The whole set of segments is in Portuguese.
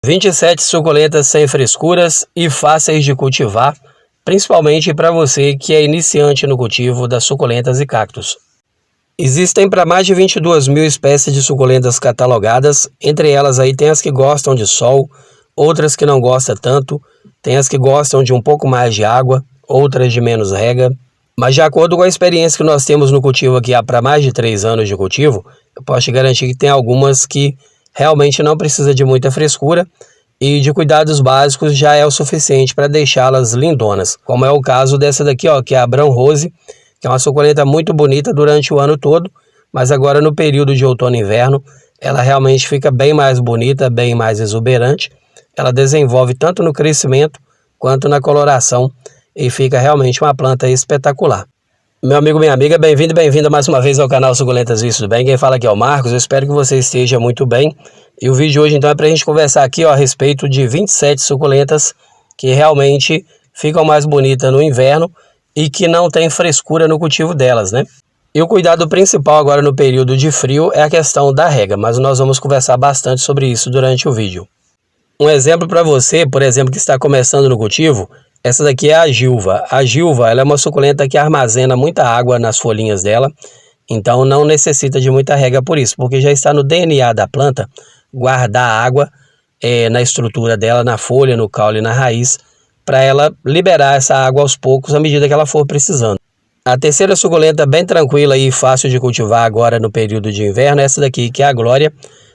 27 suculentas sem frescuras e fáceis de cultivar, principalmente para você que é iniciante no cultivo das suculentas e cactos. Existem para mais de 22 mil espécies de suculentas catalogadas, entre elas aí tem as que gostam de sol, outras que não gostam tanto, tem as que gostam de um pouco mais de água, outras de menos rega. Mas de acordo com a experiência que nós temos no cultivo aqui há para mais de 3 anos de cultivo, eu posso te garantir que tem algumas que realmente não precisa de muita frescura e de cuidados básicos já é o suficiente para deixá-las lindonas. Como é o caso dessa daqui, ó, que é a Brown Rose, que é uma suculenta muito bonita durante o ano todo, mas agora no período de outono e inverno, ela realmente fica bem mais bonita, bem mais exuberante. Ela desenvolve tanto no crescimento quanto na coloração e fica realmente uma planta espetacular. Meu amigo, minha amiga, bem-vindo e bem-vinda mais uma vez ao canal Suculentas Isso Tudo Bem? Quem fala aqui é o Marcos, eu espero que você esteja muito bem. E o vídeo de hoje então é para a gente conversar aqui ó, a respeito de 27 suculentas que realmente ficam mais bonitas no inverno e que não tem frescura no cultivo delas, né? E o cuidado principal agora no período de frio é a questão da rega, mas nós vamos conversar bastante sobre isso durante o vídeo. Um exemplo para você, por exemplo, que está começando no cultivo, essa daqui é a Gilva. A Gilva ela é uma suculenta que armazena muita água nas folhinhas dela, então não necessita de muita rega por isso, porque já está no DNA da planta guardar água na estrutura dela, na folha, no caule e na raiz, para ela liberar essa água aos poucos à medida que ela for precisando. A terceira suculenta bem tranquila e fácil de cultivar agora no período de inverno é essa daqui, que é a Glória.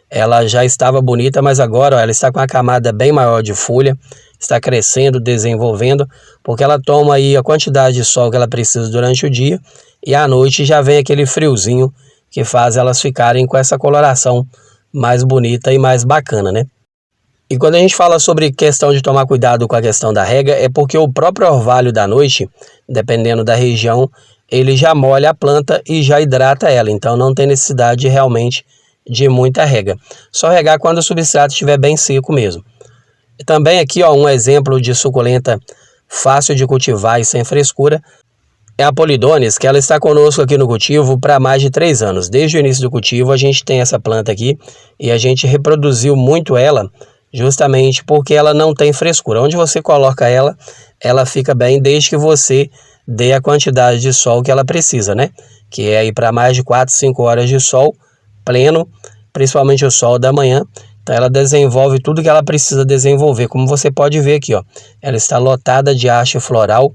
Ela já estava bonita, mas agora ó, ela está com uma camada bem maior de folha, está crescendo, desenvolvendo, porque ela toma aí a quantidade de sol que ela precisa durante o dia e à noite já vem aquele friozinho que faz elas ficarem com essa coloração mais bonita e mais bacana, né? E quando a gente fala sobre questão de tomar cuidado com a questão da rega, é porque o próprio orvalho da noite, dependendo da região, ele já molha a planta e já hidrata ela, então não tem necessidade realmente de muita rega. Só regar quando o substrato estiver bem seco mesmo. E também aqui ó, um exemplo de suculenta fácil de cultivar e sem frescura é a Polidones, que ela está conosco aqui no cultivo para mais de 3 anos. Desde o início do cultivo a gente tem essa planta aqui e a gente reproduziu muito ela justamente porque ela não tem frescura. Onde você coloca ela, ela fica bem desde que você dê a quantidade de sol que ela precisa, né? Que é aí para mais de 4, 5 horas de sol pleno, principalmente o sol da manhã. Então ela desenvolve tudo que ela precisa desenvolver, como você pode ver aqui, ó. Ela está lotada de haste floral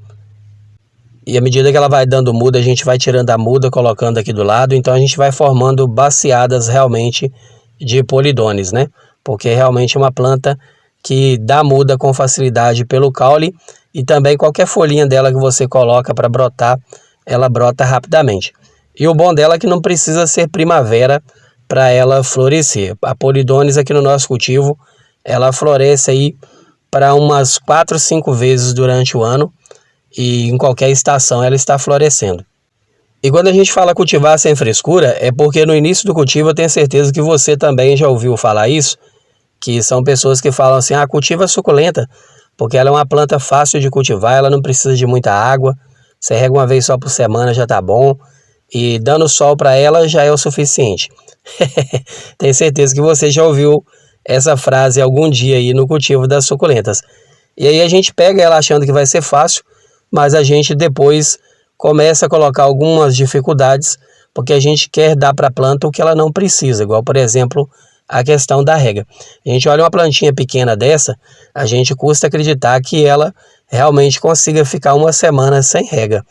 e à medida que ela vai dando muda, a gente vai tirando a muda, colocando aqui do lado, então a gente vai formando baciadas realmente de Polidones, né? Porque é realmente uma planta que dá muda com facilidade pelo caule e também qualquer folhinha dela que você coloca para brotar, ela brota rapidamente. E o bom dela é que não precisa ser primavera para ela florescer. A Polidones aqui no nosso cultivo, ela floresce aí para umas 4, 5 vezes durante o ano e em qualquer estação ela está florescendo. E quando a gente fala cultivar sem frescura, é porque no início do cultivo eu tenho certeza que você também já ouviu falar isso, que são pessoas que falam assim, cultiva suculenta, porque ela é uma planta fácil de cultivar, ela não precisa de muita água, você rega uma vez só por semana já tá bom, e dando sol para ela já é o suficiente. Tenho certeza que você já ouviu essa frase algum dia aí no cultivo das suculentas. E aí a gente pega ela achando que vai ser fácil, mas a gente depois começa a colocar algumas dificuldades, porque a gente quer dar para a planta o que ela não precisa, igual por exemplo a questão da rega. A gente olha uma plantinha pequena dessa, a gente custa acreditar que ela realmente consiga ficar uma semana sem rega.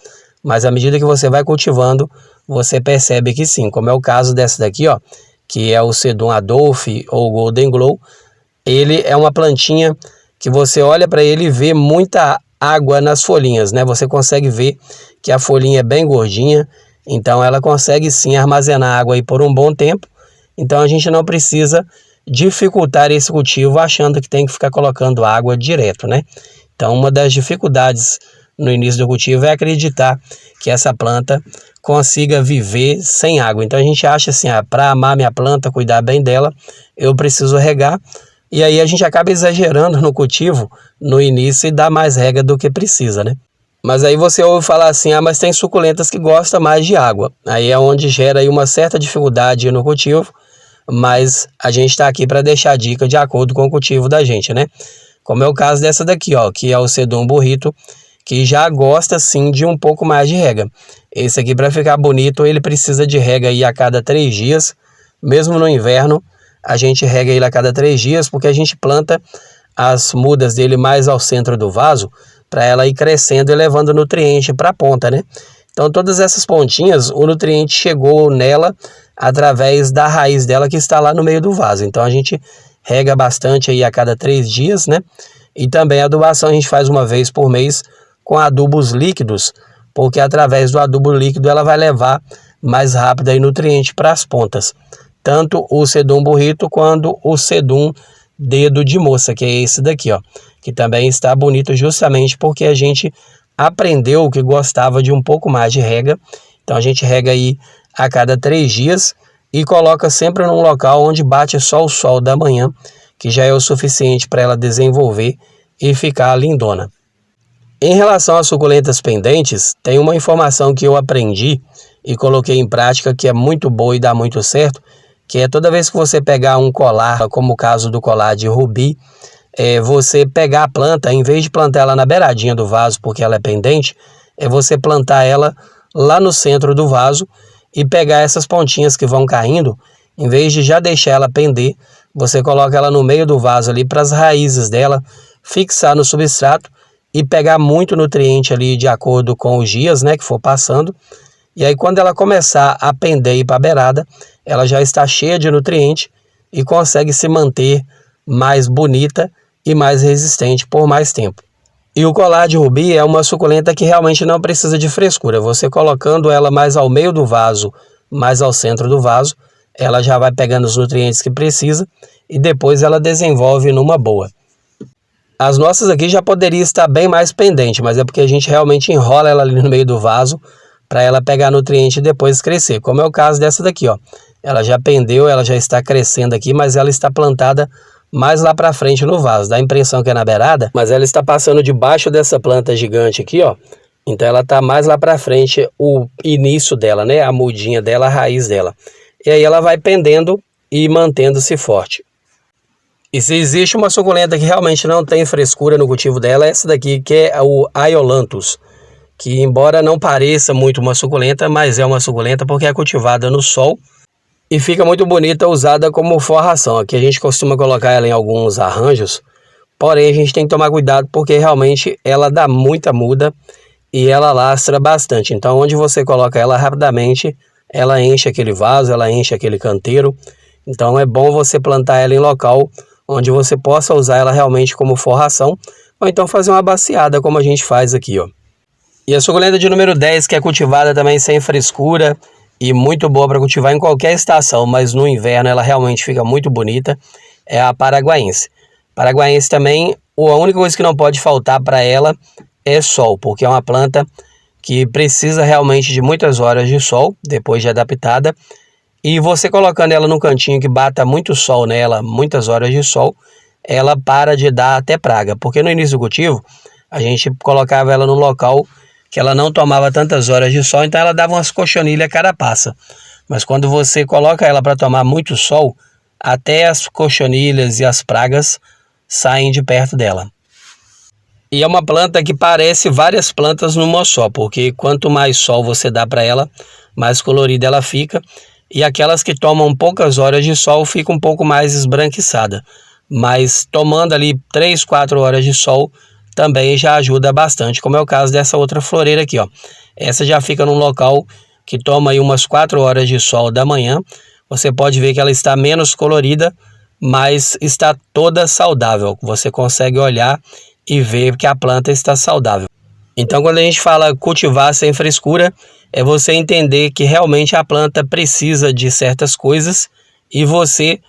Mas à medida que você vai cultivando, você percebe que sim, como é o caso dessa daqui, ó, que é o Sedum Adolphe ou Golden Glow. Ele é uma plantinha que você olha para ele e vê muita água nas folhinhas, né? Você consegue ver que a folhinha é bem gordinha, então ela consegue sim armazenar água aí por um bom tempo. Então a gente não precisa dificultar esse cultivo achando que tem que ficar colocando água direto, né? Então uma das dificuldades no início do cultivo é acreditar que essa planta consiga viver sem água. Então a gente acha assim, para amar minha planta, cuidar bem dela, eu preciso regar. E aí a gente acaba exagerando no cultivo no início e dá mais rega do que precisa, né? Mas aí você ouve falar assim, mas tem suculentas que gostam mais de água. Aí é onde gera aí uma certa dificuldade no cultivo, mas a gente está aqui para deixar dica de acordo com o cultivo da gente, né? Como é o caso dessa daqui, ó, que é o Sedum Burrito, que já gosta sim de um pouco mais de rega. Esse aqui, para ficar bonito, ele precisa de rega aí a cada 3 dias, mesmo no inverno. A gente rega ele a cada 3 dias, porque a gente planta as mudas dele mais ao centro do vaso, para ela ir crescendo e levando nutriente para a ponta, né? Então todas essas pontinhas, o nutriente chegou nela através da raiz dela que está lá no meio do vaso. Então a gente rega bastante aí a cada 3 dias, né? E também a adubação a gente faz uma vez por mês com adubos líquidos, porque através do adubo líquido ela vai levar mais rápido aí nutriente para as pontas. Tanto o Sedum Burrito quanto o Sedum Dedo de Moça, que é esse daqui, ó, que também está bonito justamente porque a gente aprendeu que gostava de um pouco mais de rega. Então a gente rega aí a cada 3 dias e coloca sempre num local onde bate só o sol da manhã, que já é o suficiente para ela desenvolver e ficar lindona. Em relação às suculentas pendentes, tem uma informação que eu aprendi e coloquei em prática que é muito boa e dá muito certo, que é toda vez que você pegar um colar, como o caso do colar de rubi, você pegar a planta, em vez de plantar ela na beiradinha do vaso porque ela é pendente, é você plantar ela lá no centro do vaso e pegar essas pontinhas que vão caindo, em vez de já deixar ela pender, você coloca ela no meio do vaso ali para as raízes dela fixar no substrato e pegar muito nutriente ali de acordo com os dias, né, que for passando. E aí quando ela começar a pender e ir para a beirada, ela já está cheia de nutriente e consegue se manter mais bonita e mais resistente por mais tempo. E o colar de rubi é uma suculenta que realmente não precisa de frescura. Você colocando ela mais ao meio do vaso, mais ao centro do vaso, ela já vai pegando os nutrientes que precisa e depois ela desenvolve numa boa. As nossas aqui já poderia estar bem mais pendente, mas é porque a gente realmente enrola ela ali no meio do vaso para ela pegar nutriente e depois crescer. Como é o caso dessa daqui, ó. Ela já pendeu, ela já está crescendo aqui, mas ela está plantada mais lá para frente no vaso. Dá a impressão que é na beirada, mas ela está passando debaixo dessa planta gigante aqui, ó. Então ela está mais lá para frente o início dela, né? A mudinha dela, a raiz dela. E aí ela vai pendendo e mantendo-se forte. E se existe uma suculenta que realmente não tem frescura no cultivo dela, é essa daqui, que é o Aiolanthus, que embora não pareça muito uma suculenta, mas é uma suculenta porque é cultivada no sol e fica muito bonita usada como forração. Aqui a gente costuma colocar ela em alguns arranjos, porém a gente tem que tomar cuidado porque realmente ela dá muita muda e ela lastra bastante. Então onde você coloca ela rapidamente, ela enche aquele vaso, ela enche aquele canteiro. Então é bom você plantar ela em local onde você possa usar ela realmente como forração, ou então fazer uma baciada como a gente faz aqui, ó. E a suculenta de número 10, que é cultivada também sem frescura e muito boa para cultivar em qualquer estação, mas no inverno ela realmente fica muito bonita, é a paraguaense. Paraguaense também, a única coisa que não pode faltar para ela é sol, porque é uma planta que precisa realmente de muitas horas de sol, depois de adaptada, e você colocando ela num cantinho que bata muito sol nela, muitas horas de sol, ela para de dar até praga, porque no início do cultivo, a gente colocava ela num local que ela não tomava tantas horas de sol, então ela dava umas cochonilhas carapaça. Mas quando você coloca ela para tomar muito sol, até as cochonilhas e as pragas saem de perto dela. E é uma planta que parece várias plantas numa só, porque quanto mais sol você dá para ela, mais colorida ela fica. E aquelas que tomam poucas horas de sol ficam um pouco mais esbranquiçada. Mas tomando ali 3, 4 horas de sol também já ajuda bastante, como é o caso dessa outra floreira aqui, ó. Essa já fica num local que toma aí umas 4 horas de sol da manhã. Você pode ver que ela está menos colorida, mas está toda saudável. Você consegue olhar e ver que a planta está saudável. Então, quando a gente fala cultivar sem frescura, é você entender que realmente a planta precisa de certas coisas e você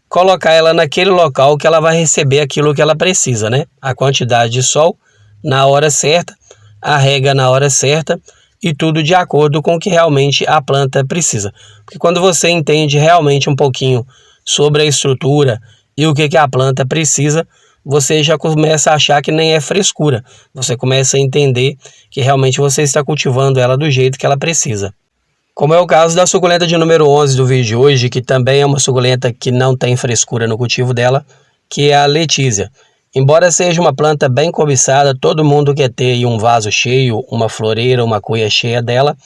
colocar ela naquele local que ela vai receber aquilo que ela precisa, né? A quantidade de sol na hora certa, a rega na hora certa e tudo de acordo com o que realmente a planta precisa. Porque quando você entende realmente um pouquinho sobre a estrutura e o que a planta precisa, você já começa a achar que nem é frescura. Você começa a entender que realmente você está cultivando ela do jeito que ela precisa. Como é o caso da suculenta de número 11 do vídeo de hoje, que também é uma suculenta que não tem frescura no cultivo dela, que é a Letícia. Embora seja uma planta bem cobiçada, todo mundo quer ter aí um vaso cheio, uma floreira, uma cuia cheia dela,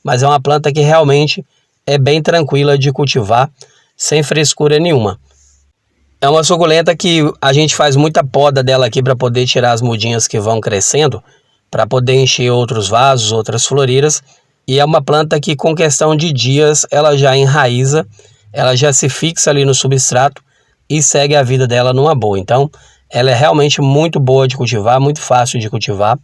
mas é uma planta que realmente é bem tranquila de cultivar, sem frescura nenhuma. É uma suculenta que a gente faz muita poda dela aqui para poder tirar as mudinhas que vão crescendo, para poder encher outros vasos, outras floreiras. E é uma planta que com questão de dias ela já enraiza, ela já se fixa ali no substrato e segue a vida dela numa boa. Então ela é realmente muito boa de cultivar, muito fácil de cultivar.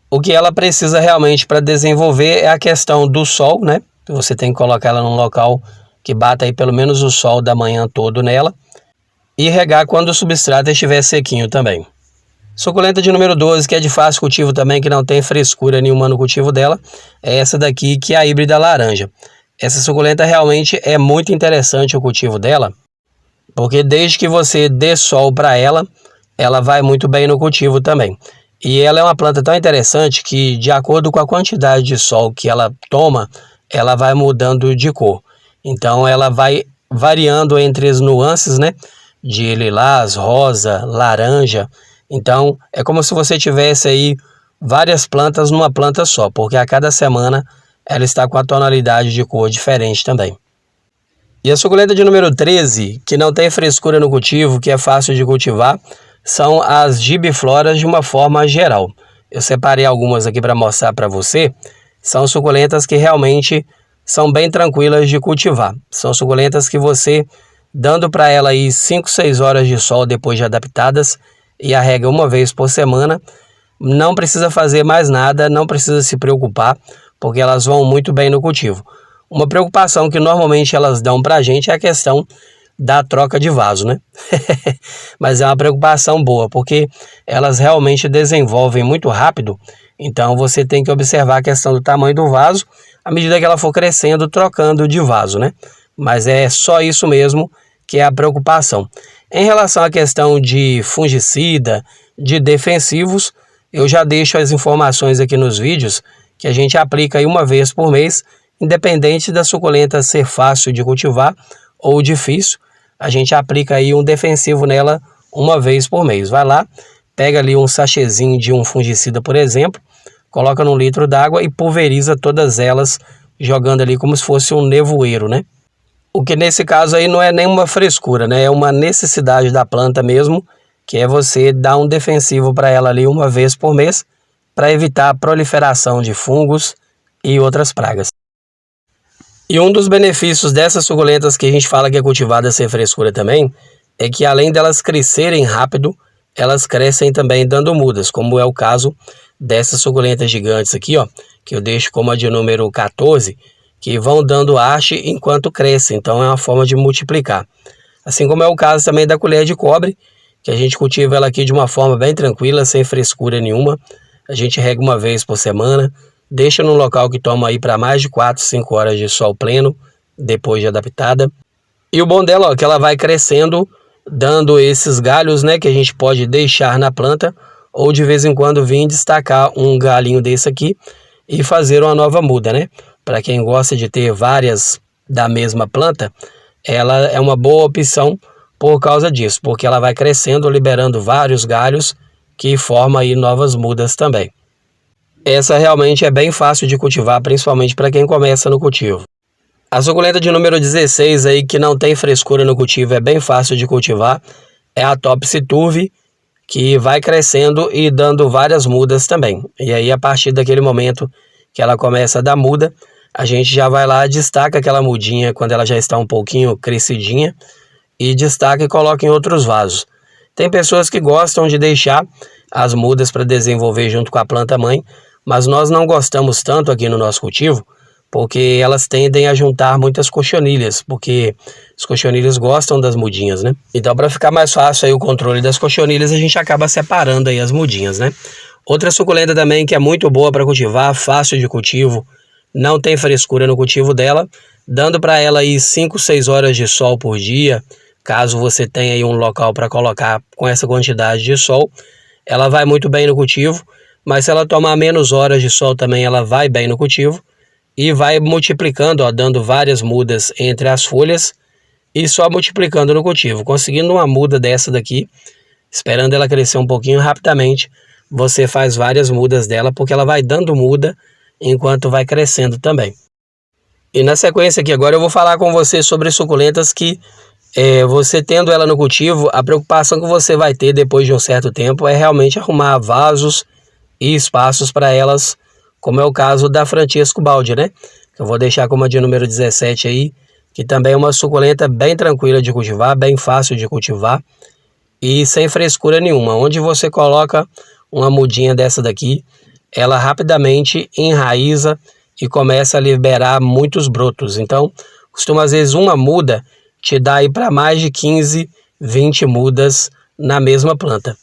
O que ela precisa realmente para desenvolver é a questão do sol, né? Você tem que colocar ela num local que bata aí pelo menos o sol da manhã todo nela. E regar quando o substrato estiver sequinho também. Suculenta de número 12, que é de fácil cultivo também, que não tem frescura nenhuma no cultivo dela, é essa daqui, que é a híbrida laranja. Essa suculenta realmente é muito interessante o cultivo dela, porque desde que você dê sol para ela, ela vai muito bem no cultivo também. E ela é uma planta tão interessante que, de acordo com a quantidade de sol que ela toma, ela vai mudando de cor. Então ela vai variando entre as nuances, né? De lilás, rosa, laranja. Então é como se você tivesse aí várias plantas numa planta só, porque a cada semana ela está com a tonalidade de cor diferente também. E a suculenta de número 13, que não tem frescura no cultivo, que é fácil de cultivar, são as gibifloras de uma forma geral. Eu separei algumas aqui para mostrar para você. São suculentas que realmente são bem tranquilas de cultivar. São suculentas que você, dando para ela aí 5, 6 horas de sol depois de adaptadas e a rega uma vez por semana, não precisa fazer mais nada, não precisa se preocupar, porque elas vão muito bem no cultivo. Uma preocupação que normalmente elas dão para a gente é a questão da troca de vaso, né? Mas é uma preocupação boa, porque elas realmente desenvolvem muito rápido, então você tem que observar a questão do tamanho do vaso, à medida que ela for crescendo, trocando de vaso, né? Mas é só isso mesmo que é a preocupação. Em relação à questão de fungicida, de defensivos, eu já deixo as informações aqui nos vídeos, que a gente aplica aí uma vez por mês, independente da suculenta ser fácil de cultivar ou difícil, a gente aplica aí um defensivo nela uma vez por mês. Vai lá, pega ali um sachêzinho de um fungicida, por exemplo, coloca num litro d'água e pulveriza todas elas, jogando ali como se fosse um nevoeiro, né? O que nesse caso aí não é nenhuma frescura, né? É uma necessidade da planta mesmo, que é você dar um defensivo para ela ali uma vez por mês, para evitar a proliferação de fungos e outras pragas. E um dos benefícios dessas suculentas que a gente fala que é cultivada sem frescura também, é que além delas crescerem rápido, elas crescem também dando mudas, como é o caso dessas suculentas gigantes aqui, ó, que eu deixo como a de número 14, que vão dando haste enquanto crescem, então é uma forma de multiplicar. Assim como é o caso também da colher de cobre, que a gente cultiva ela aqui de uma forma bem tranquila, sem frescura nenhuma. A gente rega uma vez por semana, deixa num local que toma aí para mais de 4, 5 horas de sol pleno, depois de adaptada. E o bom dela, ó, que ela vai crescendo, dando esses galhos, né, que a gente pode deixar na planta, ou de vez em quando vir destacar um galinho desse aqui e fazer uma nova muda, né? Para quem gosta de ter várias da mesma planta, ela é uma boa opção por causa disso, porque ela vai crescendo, liberando vários galhos que formam aí novas mudas também. Essa realmente é bem fácil de cultivar, principalmente para quem começa no cultivo. A suculenta de número 16 aí, que não tem frescura no cultivo, é bem fácil de cultivar, é a Topsy Turvy, que vai crescendo e dando várias mudas também. E aí, a partir daquele momento que ela começa a dar muda, a gente já vai lá, destaca aquela mudinha quando ela já está um pouquinho crescidinha e destaca e coloca em outros vasos. Tem pessoas que gostam de deixar as mudas para desenvolver junto com a planta mãe, mas nós não gostamos tanto aqui no nosso cultivo, porque elas tendem a juntar muitas cochonilhas, porque os cochonilhos gostam das mudinhas, né? Então, para ficar mais fácil aí o controle das cochonilhas, a gente acaba separando aí as mudinhas, né? Outra suculenta também que é muito boa para cultivar, fácil de cultivo, não tem frescura no cultivo dela, dando para ela aí 5, 6 horas de sol por dia, caso você tenha aí um local para colocar com essa quantidade de sol, ela vai muito bem no cultivo, mas se ela tomar menos horas de sol também, ela vai bem no cultivo, e vai multiplicando, ó, dando várias mudas entre as folhas e só multiplicando no cultivo. Conseguindo uma muda dessa daqui, esperando ela crescer um pouquinho rapidamente, você faz várias mudas dela, porque ela vai dando muda enquanto vai crescendo também. E na sequência aqui agora eu vou falar com você sobre suculentas que você tendo ela no cultivo, a preocupação que você vai ter depois de um certo tempo é realmente arrumar vasos e espaços para elas, como é o caso da Francesco Baldi, né? Eu vou deixar como a de número 17 aí, que também é uma suculenta bem tranquila de cultivar, bem fácil de cultivar e sem frescura nenhuma. Onde você coloca uma mudinha dessa daqui, ela rapidamente enraiza e começa a liberar muitos brotos. Então, costuma às vezes uma muda te dá aí para mais de 15, 20 mudas na mesma planta.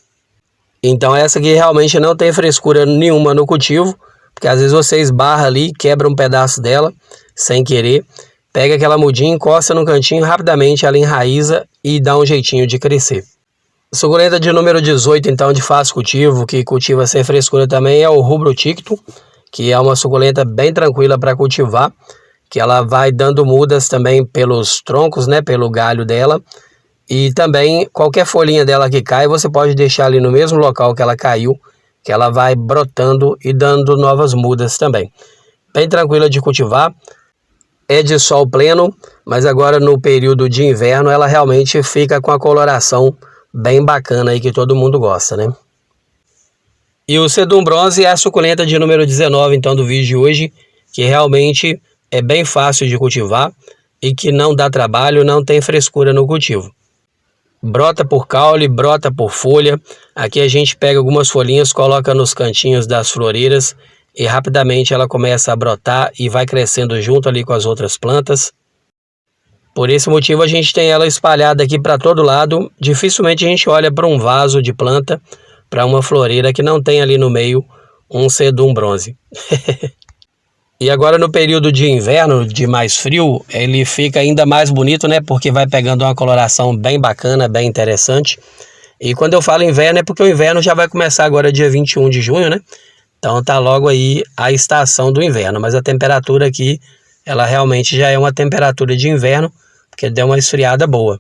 Então essa aqui realmente não tem frescura nenhuma no cultivo, porque às vezes você esbarra ali, quebra um pedaço dela sem querer, pega aquela mudinha, encosta no cantinho, rapidamente ela enraiza e dá um jeitinho de crescer. Suculenta de número 18, então, de fácil cultivo, que cultiva sem frescura também, é o Rubro Ticto, que é uma suculenta bem tranquila para cultivar, que ela vai dando mudas também pelos troncos, né, pelo galho dela, e também qualquer folhinha dela que cai, você pode deixar ali no mesmo local que ela caiu, que ela vai brotando e dando novas mudas também. Bem tranquila de cultivar, é de sol pleno, mas agora no período de inverno ela realmente fica com a coloração bem bacana aí que todo mundo gosta, né? E o Sedum Bronze é a suculenta de número 19, então, do vídeo de hoje, que realmente é bem fácil de cultivar e que não dá trabalho, não tem frescura no cultivo. Brota por caule, brota por folha. Aqui a gente pega algumas folhinhas, coloca nos cantinhos das floreiras e rapidamente ela começa a brotar e vai crescendo junto ali com as outras plantas. Por esse motivo a gente tem ela espalhada aqui para todo lado. Dificilmente a gente olha para um vaso de planta, para uma floreira que não tem ali no meio um Sedum Bronze. E agora no período de inverno, de mais frio, ele fica ainda mais bonito, né? Porque vai pegando uma coloração bem bacana, bem interessante. E quando eu falo inverno é porque o inverno já vai começar agora dia 21 de junho, né? Então tá logo aí a estação do inverno. Mas a temperatura aqui, ela realmente já é uma temperatura de inverno, porque deu uma esfriada boa.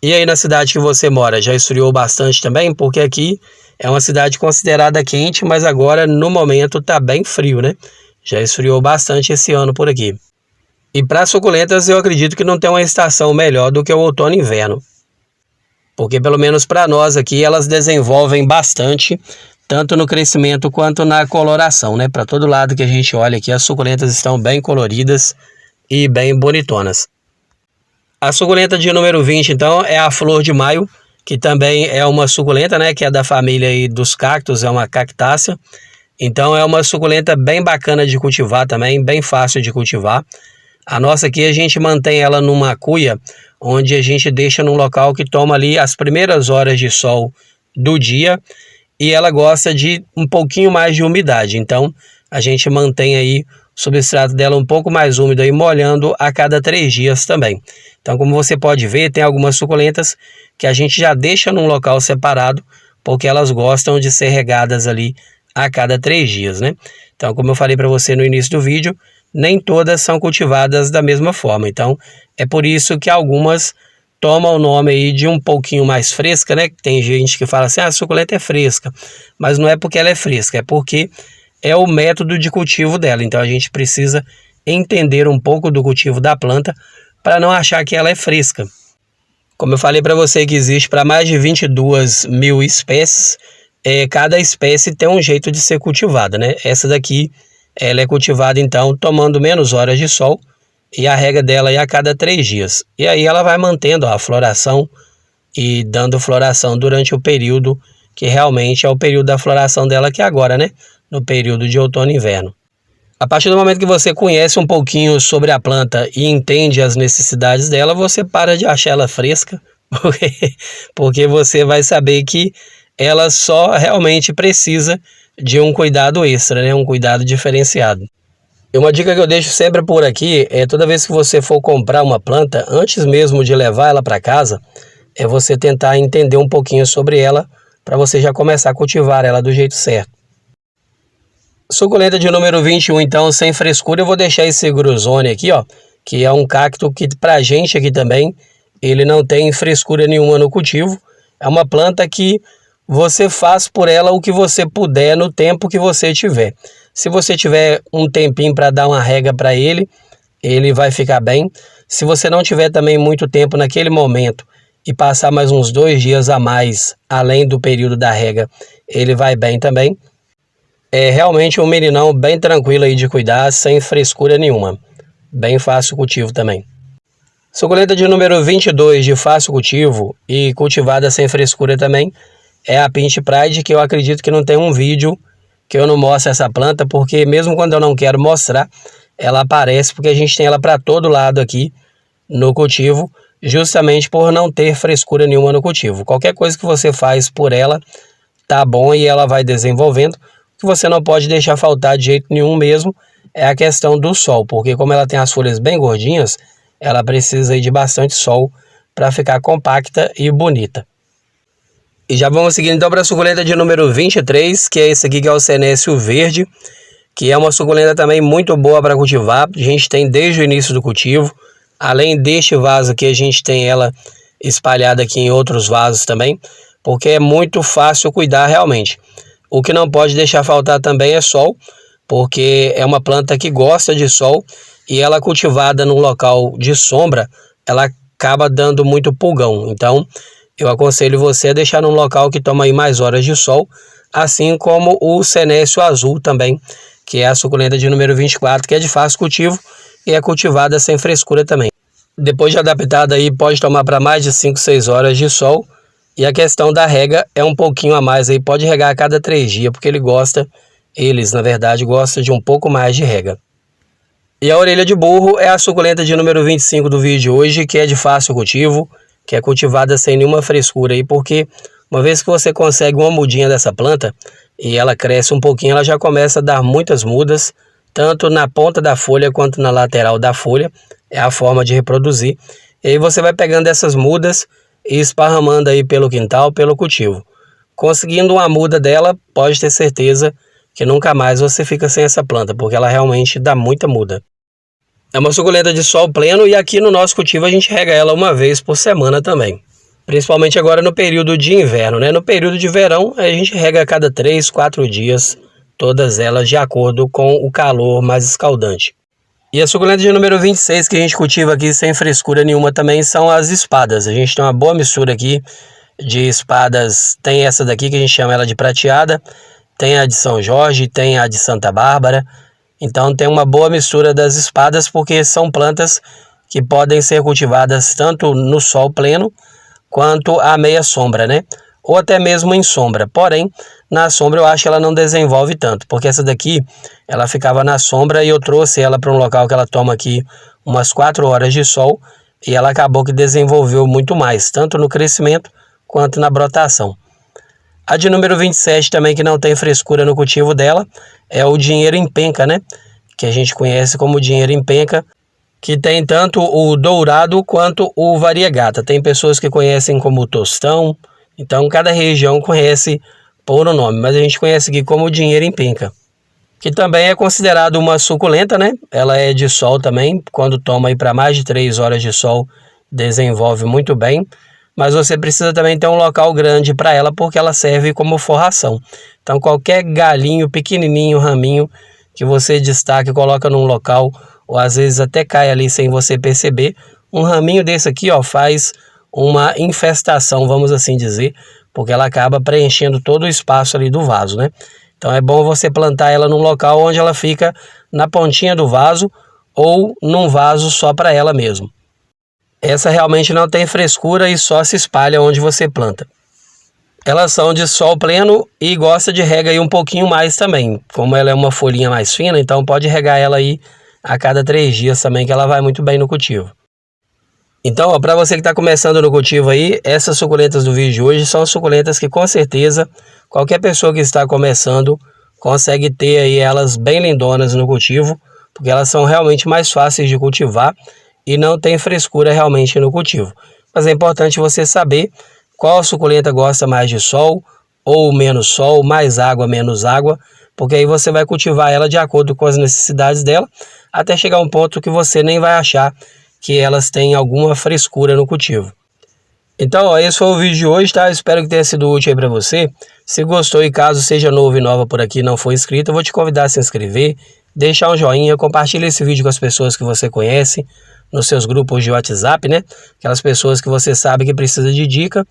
E aí na cidade que você mora, já esfriou bastante também? Porque aqui é uma cidade considerada quente, mas agora no momento tá bem frio, né? Já esfriou bastante esse ano por aqui. E para suculentas eu acredito que não tem uma estação melhor do que o outono e inverno. Porque pelo menos para nós aqui elas desenvolvem bastante, tanto no crescimento quanto na coloração, né? Para todo lado que a gente olha aqui, as suculentas estão bem coloridas e bem bonitonas. A suculenta de número 20, então, é a Flor de Maio, que também é uma suculenta, né? Que é da família aí dos cactos, é uma cactácea. Então é uma suculenta bem bacana de cultivar também, bem fácil de cultivar. A nossa aqui a gente mantém ela numa cuia, onde a gente deixa num local que toma ali as primeiras horas de sol do dia e ela gosta de um pouquinho mais de umidade. Então a gente mantém aí o substrato dela um pouco mais úmido e molhando a cada 3 dias também. Então, como você pode ver, tem algumas suculentas que a gente já deixa num local separado, porque elas gostam de ser regadas ali a cada 3 dias, né? Então, como eu falei para você no início do vídeo, nem todas são cultivadas da mesma forma. Então, é por isso que algumas tomam o nome aí de um pouquinho mais fresca, né? Tem gente que fala assim, a suculenta é fresca. Mas não é porque ela é fresca, é porque é o método de cultivo dela. Então, a gente precisa entender um pouco do cultivo da planta para não achar que ela é fresca. Como eu falei para você que existe para mais de 22 mil espécies, cada espécie tem um jeito de ser cultivada, né? Essa daqui, ela é cultivada então tomando menos horas de sol e a rega dela é a cada 3 dias. E aí ela vai mantendo a floração e dando floração durante o período que realmente é o período da floração dela que é agora, né? No período de outono e inverno. A partir do momento que você conhece um pouquinho sobre a planta e entende as necessidades dela, você para de achar ela fresca, porque você vai saber que ela só realmente precisa de um cuidado extra, né? Um cuidado diferenciado. E uma dica que eu deixo sempre por aqui é toda vez que você for comprar uma planta, antes mesmo de levar ela para casa, é você tentar entender um pouquinho sobre ela para você já começar a cultivar ela do jeito certo. Suculenta de número 21, então, sem frescura, eu vou deixar esse grozone aqui, ó, que é um cacto que pra gente aqui também, ele não tem frescura nenhuma no cultivo. É uma planta que você faz por ela o que você puder no tempo que você tiver. Se você tiver um tempinho para dar uma rega para ele, ele vai ficar bem. Se você não tiver também muito tempo naquele momento e passar mais uns 2 dias a mais, além do período da rega, ele vai bem também. É realmente um meninão bem tranquilo aí de cuidar, sem frescura nenhuma. Bem fácil o cultivo também. Suculenta de número 22, de fácil cultivo e cultivada sem frescura também, é a Pink Pride, que eu acredito que não tem um vídeo que eu não mostre essa planta, porque mesmo quando eu não quero mostrar, ela aparece, porque a gente tem ela para todo lado aqui no cultivo, justamente por não ter frescura nenhuma no cultivo. Qualquer coisa que você faz por ela, tá bom e ela vai desenvolvendo. O que você não pode deixar faltar de jeito nenhum mesmo é a questão do sol, porque como ela tem as folhas bem gordinhas, ela precisa aí de bastante sol para ficar compacta e bonita. E já vamos seguindo então para a suculenta de número 23, que é esse aqui, que é o Senécio Verde, que é uma suculenta também muito boa para cultivar. A gente tem desde o início do cultivo. Além deste vaso aqui, a gente tem ela espalhada aqui em outros vasos também, porque é muito fácil cuidar realmente. O que não pode deixar faltar também é sol, porque é uma planta que gosta de sol e ela cultivada num local de sombra, ela acaba dando muito pulgão. Então, eu aconselho você a deixar num local que toma aí mais horas de sol, assim como o Senécio Azul também, que é a suculenta de número 24, que é de fácil cultivo e é cultivada sem frescura também. Depois de adaptada aí, pode tomar para mais de 5, 6 horas de sol. E a questão da rega é um pouquinho a mais aí, pode regar a cada 3 dias, porque eles na verdade gostam de um pouco mais de rega. E a orelha de burro é a suculenta de número 25 do vídeo de hoje, que é de fácil cultivo, que é cultivada sem nenhuma frescura aí, porque uma vez que você consegue uma mudinha dessa planta e ela cresce um pouquinho, ela já começa a dar muitas mudas, tanto na ponta da folha quanto na lateral da folha, é a forma de reproduzir. E aí você vai pegando essas mudas e esparramando aí pelo quintal, pelo cultivo. Conseguindo uma muda dela, pode ter certeza que nunca mais você fica sem essa planta, porque ela realmente dá muita muda. É uma suculenta de sol pleno e aqui no nosso cultivo a gente rega ela uma vez por semana também. Principalmente agora no período de inverno, né? No período de verão a gente rega a cada 3, 4 dias, todas elas de acordo com o calor mais escaldante. E a suculenta de número 26 que a gente cultiva aqui sem frescura nenhuma também são as espadas. A gente tem uma boa mistura aqui de espadas. Tem essa daqui que a gente chama ela de prateada, tem a de São Jorge, tem a de Santa Bárbara. Então tem uma boa mistura das espadas, porque são plantas que podem ser cultivadas tanto no sol pleno quanto à meia sombra, né? Ou até mesmo em sombra. Porém, na sombra eu acho que ela não desenvolve tanto, porque essa daqui, ela ficava na sombra e eu trouxe ela para um local que ela toma aqui umas 4 horas de sol e ela acabou que desenvolveu muito mais, tanto no crescimento quanto na brotação. A de número 27 também, que não tem frescura no cultivo dela, é o dinheiro em penca, né? Que a gente conhece como dinheiro em penca, que tem tanto o dourado quanto o variegata. Tem pessoas que conhecem como tostão, então cada região conhece por um nome, mas a gente conhece aqui como dinheiro em penca, que também é considerado uma suculenta, né? Ela é de sol também, quando toma aí para mais de 3 horas de sol, desenvolve muito bem, mas você precisa também ter um local grande para ela, porque ela serve como forração. Então qualquer galinho, pequenininho, raminho, que você destaque e coloca num local, ou às vezes até cai ali sem você perceber, um raminho desse aqui, ó, faz uma infestação, vamos assim dizer, porque ela acaba preenchendo todo o espaço ali do vaso, né? Então é bom você plantar ela num local onde ela fica na pontinha do vaso ou num vaso só para ela mesmo. Essa realmente não tem frescura e só se espalha onde você planta. Elas são de sol pleno e gosta de rega aí um pouquinho mais também. Como ela é uma folhinha mais fina, então pode regar ela aí a cada 3 dias também, que ela vai muito bem no cultivo. Então, para você que está começando no cultivo aí, essas suculentas do vídeo de hoje são suculentas que com certeza qualquer pessoa que está começando consegue ter aí elas bem lindonas no cultivo, porque elas são realmente mais fáceis de cultivar e não tem frescura realmente no cultivo. Mas é importante você saber qual suculenta gosta mais de sol ou menos sol, mais água, menos água, porque aí você vai cultivar ela de acordo com as necessidades dela, até chegar a um ponto que você nem vai achar que elas têm alguma frescura no cultivo. Então, ó, esse foi o vídeo de hoje, tá? Espero que tenha sido útil aí para você. Se gostou e caso seja novo e nova por aqui e não for inscrito, eu vou te convidar a se inscrever, deixar um joinha, compartilha esse vídeo com as pessoas que você conhece, nos seus grupos de WhatsApp, né? Aquelas pessoas que você sabe que precisa de dica,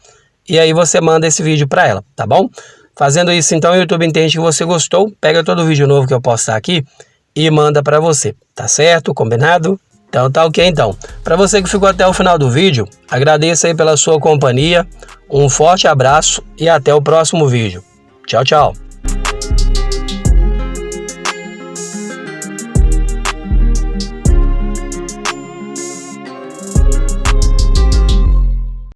e aí você manda esse vídeo para ela, tá bom? Fazendo isso, então, o YouTube entende que você gostou, pega todo vídeo novo que eu postar aqui e manda para você, tá certo? Combinado? Então tá ok então. Para você que ficou até o final do vídeo, agradeço aí pela sua companhia, um forte abraço e até o próximo vídeo. Tchau, tchau.